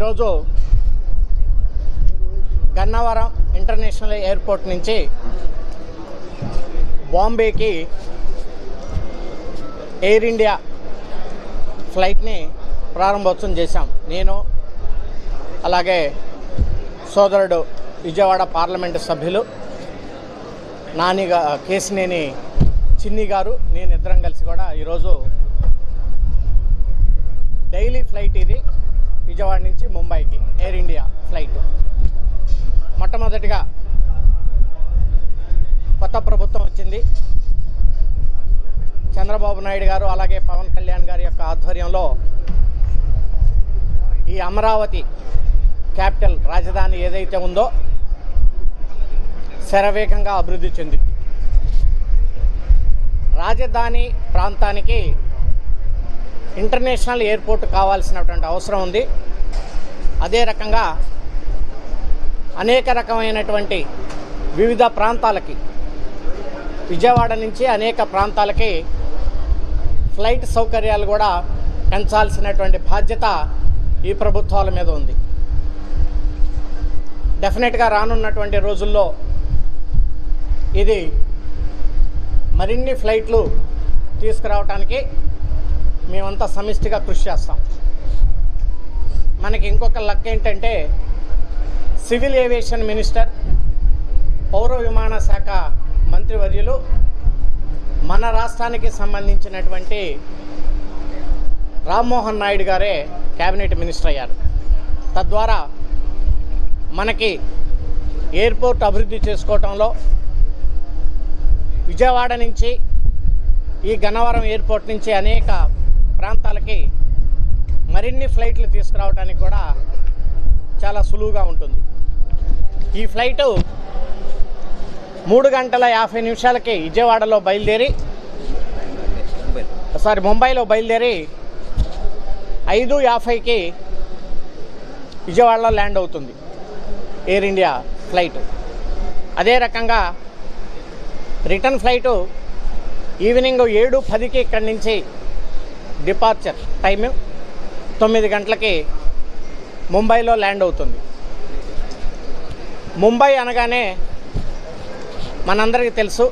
ఈరోజు Gannavaram international airport నుంచి బాంబేకి air India ఫ్లైట్ని ప్రారంభోత్సవం చేశాం. నేను అలాగే సోదరుడు విజయవాడ పార్లమెంటు సభ్యులు కేసినేని చిన్ని గారు, నేను ఇద్దరం కలిసి కూడా ఈరోజు డైలీ ఫ్లైట్ ఇది విజయవాడ నుంచి ముంబైకి ఎయిర్ ఇండియా ఫ్లైట్. మొట్టమొదటిగా కొత్త ప్రభుత్వం వచ్చింది. చంద్రబాబు నాయుడు గారు అలాగే పవన్ కళ్యాణ్ గారి యొక్క ఆధ్వర్యంలో ఈ అమరావతి క్యాపిటల్ రాజధాని ఏదైతే ఉందో శరవేగంగా అభివృద్ధి చెందింది. రాజధాని ప్రాంతానికి ఇంటర్నేషనల్ ఎయిర్పోర్ట్ కావాల్సినటువంటి అవసరం ఉంది. అదే రకంగా అనేక రకమైనటువంటి వివిధ ప్రాంతాలకి, విజయవాడ నుంచి అనేక ప్రాంతాలకి ఫ్లైట్ సౌకర్యాలు కూడా పెంచాల్సినటువంటి బాధ్యత ఈ ప్రభుత్వాల మీద ఉంది. డెఫినెట్గా రానున్నటువంటి రోజుల్లో ఇది మరిన్ని ఫ్లైట్లు తీసుకురావడానికి మేమంతా సమిష్టిగా కృషి చేస్తాం. మనకి ఇంకొక లక్ ఏంటంటే సివిల్ ఏవియేషన్ మినిస్టర్, పౌర విమాన శాఖ మంత్రివర్యులు మన రాష్ట్రానికి సంబంధించినటువంటి రామ్మోహన్ నాయుడు గారే క్యాబినెట్ మినిస్టర్ అయ్యారు. తద్వారా మనకి ఎయిర్పోర్ట్ అభివృద్ధి చేసుకోవటంలో విజయవాడ నుంచి ఈ గన్నవరం ఎయిర్పోర్ట్ నుంచి అనేక ప్రాంతాలకి మరిన్ని ఫ్లైట్లు తీసుకురావడానికి కూడా చాలా సులువుగా ఉంటుంది. ఈ ఫ్లైటు 3:50 విజయవాడలో బయలుదేరి ముంబైలో బయలుదేరి 5:50కి విజయవాడలో ల్యాండ్ అవుతుంది ఎయిర్ ఇండియా ఫ్లైట్. అదే రకంగా రిటర్న్ ఫ్లైటు ఈవినింగ్ 7:10కి ఇక్కడి నుంచి డిపార్చర్ టైం 9 గంటలకి ముంబైలో ల్యాండ్ అవుతుంది. ముంబై అనగానే మనందరికీ తెలుసు